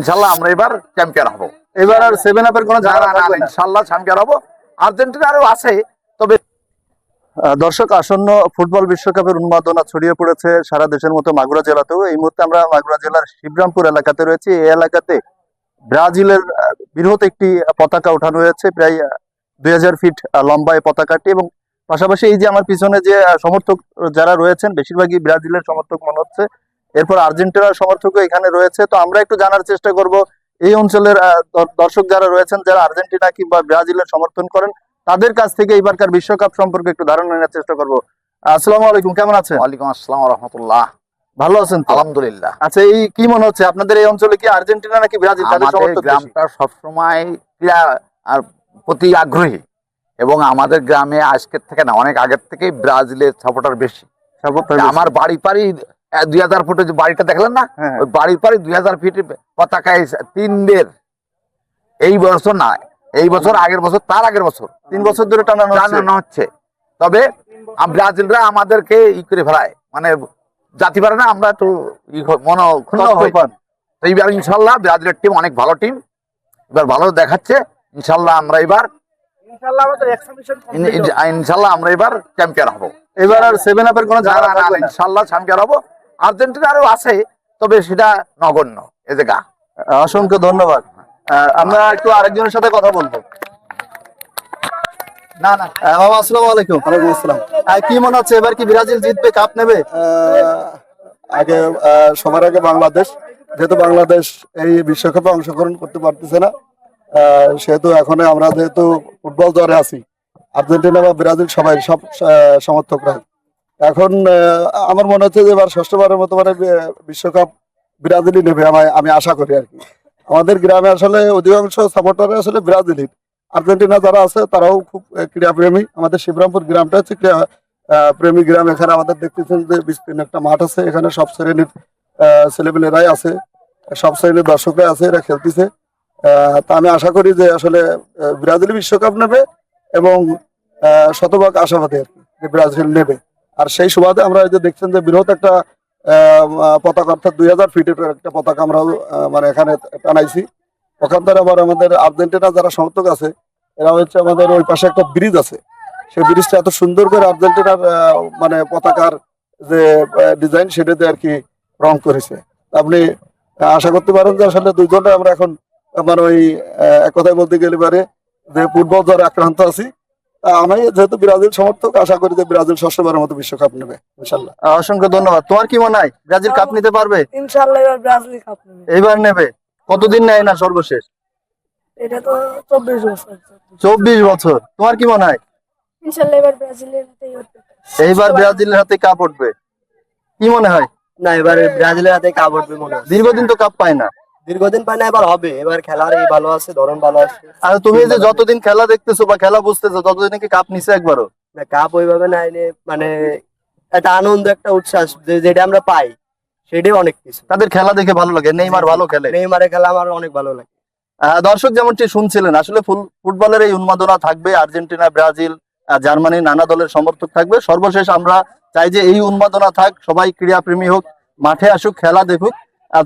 ইনশাল্লাহ আমরা এবার চ্যাম্পিয়ন হব। এবার আর 7 আপের কোনো ঝামেলা থাকবে না। ইনশাল্লাহ চ্যাম্পিয়ন হব। আর্জেন্টিনা আরও আছে, তবে দর্শক, আসন্ন ফুটবল বিশ্বকাপের উন্মাদনা ছড়িয়ে পড়েছে সারা দেশের মতো মাগুরা জেলাতেও। এই মুহূর্তে আমরা মাগুরা জেলার শিবরামপুর এলাকাতে রয়েছি। এই এলাকাতে ব্রাজিলের বৃহৎ একটি পতাকা ওঠানো হয়েছে, প্রায় 2000 ফিট লম্বা এই পতাকাটি। এবং পাশাপাশি এই যে আমার পিছনে যে সমর্থক যারা রয়েছেন, বেশিরভাগই ব্রাজিলের সমর্থক মনে হচ্ছে। এরপর আর্জেন্টিনার সমর্থকও এখানে রয়েছে। তো আমরা একটু জানার চেষ্টা করব এই অঞ্চলের দর্শক যারা রয়েছেন, যারা আর্জেন্টিনা কিংবা ব্রাজিলের সমর্থন করেন, তাদের কাছ থেকে এবারকার বিশ্বকাপ সম্পর্কে একটু ধারণা নেওয়ার চেষ্টা করবো। আসসালামু আলাইকুম, কেমন আছেন? ওয়ালাইকুম আসসালাম রহমতুল্লাহ। ভালো আছেন তো? আলহামদুলিল্লাহ। আচ্ছা, এই কি মনে হচ্ছে আপনাদের এই অঞ্চলে কি আর্জেন্টিনা নাকি ব্রাজিল তাদের আমাদের সমর্থক বেশি? গ্রামটা সবসময় ক্রীড়া আর প্রতি আগ্রহী, এবং আমাদের গ্রামে আজকের থেকে না, অনেক আগের থেকেই ব্রাজিলের সাপোর্টার বেশি। আমার বাড়ি পাড়ি 2000 ফুটের যে বাড়িটা দেখলেন না, হ্যাঁ। ওই বাড়ির পাড়ি 2000 ফিটের পতাকায় 3 এই বছর না, এই বছর, আগের বছর, তার আগের বছর 3 বছর ধরে টানানো হচ্ছে। তবে ব্রাজিলরা আমাদেরকে করে ফেলায়, মানে জাতি পারে না, আমরা একটু মনক্ষুণ্ণ হই। তো এইবার ইনশাল্লাহ ব্রাজিলের টিম অনেক ভালো টিম, এবার ভালো দেখাচ্ছে। ইনশাল্লাহ আমরা এবার চ্যাম্পিয়ন হব। এবার আর 7 আপের কোনো ঝামেলা থাকবে না। ইনশাল্লাহ চ্যাম্পিয়ন হব। আর্জেন্টিনা আরও আছে, তবে সেটা নগণ্য এ জায়গা। অসংখ্য ধন্যবাদ। আমরা একটু আরেকজনের সাথে কথা বলবো। মামা, আসসালামু আলাইকুম। ওয়ালাইকুম আসসালাম। কি মনে হচ্ছে এবার কি ব্রাজিল জিতবে, কাপ নেবে? আগে সবার আগে বাংলাদেশ, যেহেতু বাংলাদেশ এই বিশ্বকাপে অংশগ্রহণ করতে পারতেছে না, সেহেতু এখন আমরা যেহেতু ফুটবল জ্বরে আছি, আর্জেন্টিনা বা ব্রাজিল সবাই, সব সমর্থকরা। এখন আমার মনে হচ্ছে যে এবার ষষ্ঠবারের মতো মানে বিশ্বকাপ ব্রাজিলই নেবে, আমি আশা করি আর কি। আমাদের গ্রামে আসলে অধিকাংশ সাপোর্টার আসলে ব্রাজিলই। আর্জেন্টিনা যারা আছে তারাও খুব ক্রীড়াপ্রেমী। আমাদের শিবরামপুর গ্রামটা হচ্ছে ক্রীড়া প্রেমী গ্রাম। এখানে আমাদের দেখতেছেন যে বিস্তীর্ণ একটা মাঠ আছে, এখানে সব শ্রেণীর ছেলেপেলেরাই আছে, সব শ্রেণীর দর্শকরাই আছে, এরা খেলতেছে। তা আমি আশা করি যে আসলে ব্রাজিল বিশ্বকাপ নেবে, এবং শতভাগ আশাবাদী আর কি যে ব্রাজিল নেবে। আর সেই সুবাদে আমরা যে দেখছেন যে বৃহৎ একটা পতাকা, অর্থাৎ 2000 ফিটের একটা পতাকা আমরা মানে এখানে টানাইছি। ওখান থেকে আবার আমাদের আর্জেন্টিনা যারা সমর্থক আছে, এরা হচ্ছে আমাদের ওই পাশে একটা ব্রিজ আছে, সেই ব্রিজটা এত সুন্দর করে আর্জেন্টিনার মানে পতাকার যে ডিজাইন সেটাতে আর কি রং করেছে। আপনি আশা করতে পারেন যে আসলে দুইজনে আমরা এখন মানে ওই এক কথায় বলতে গেলে পারে যে ফুটবল জ্বরে আক্রান্ত আছি। আমি যেহেতু ব্রাজিল সমর্থক, আশা করি যে ব্রাজিল ষষ্ঠবারের মতো বিশ্বকাপ নেবে ইনশাল্লাহ। অসংখ্য ধন্যবাদ। তোমার কি মনে হয় ব্রাজিল কাপ নিতে পারবে? ইনশাআল্লাহ এবার ব্রাজিল কাপ নেবে। এবার নেবে। কতদিন নেয় না সর্বশেষ? এটা তো 24 বছর। 24 বছর। তোমার কি মনে হয়? ইনশাআল্লাহ এবার ব্রাজিলের হাতেই হবে। এইবার ব্রাজিলের হাতে কাপ উঠবে, কি মনে হয়? না, এবারে ব্রাজিলের হাতে কাপ উঠবে মনে হয়। দীর্ঘদিন তো কাপ পায় না। দীর্ঘদিন পায় না, এবার হবে। এবার খেলার এই ভালো আছে, ধরন ভালো আছে। আর তুমি যে যতদিন খেলা দেখতেছো বা খেলা বুঝতেছো, ততদিন কি কাপ নিছে একবারও? না, কাপ ওইভাবে না এনে, মানে একটা আনন্দ, একটা উচ্ছ্বাস যেটা আমরা পাই, সেটাই অনেক কিছু। তাদের খেলা দেখে ভালো লাগে। নেইমার ভালো খেলে। নেইমারের খেলা আমার অনেক ভালো লাগে। দর্শক যেমনটি শুনছিলেন, আসলে ফুটবলের এই উন্মাদনা থাকবে। আর্জেন্টিনা, ব্রাজিল, জার্মানি, নানা দলের সমর্থক থাকবে। সর্বশেষ আমরা চাই যে এই উন্মাদনা থাক, সবাই ক্রীড়াপ্রেমী হোক, মাঠে আসুক, খেলা দেখুক।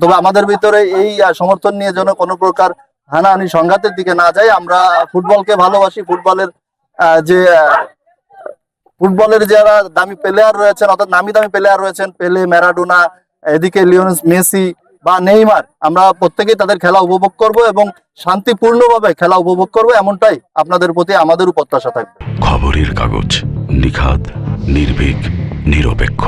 তবে আমাদের ভিতরে এই সমর্থন নিয়ে যেন কোনো প্রকার হানাহানি সংঘাতের দিকে না যায়। আমরা ফুটবলকে ভালোবাসি। ফুটবলের যারা দামি প্লেয়ার রয়েছেন, অর্থাৎ নামি দামি প্লেয়ার রয়েছেন, পেলে, ম্যারাডোনা, এদিকে লিওনেল মেসি বা নেইমার, আমরা প্রত্যেকেই তাদের খেলা উপভোগ করব এবং শান্তিপূর্ণভাবে খেলা উপভোগ করব, এমনটাই আপনাদের প্রতি আমাদেরও প্রত্যাশা থাকবে। খবরের কাগজ, নিখাদ, নির্ভীক, নিরপেক্ষ।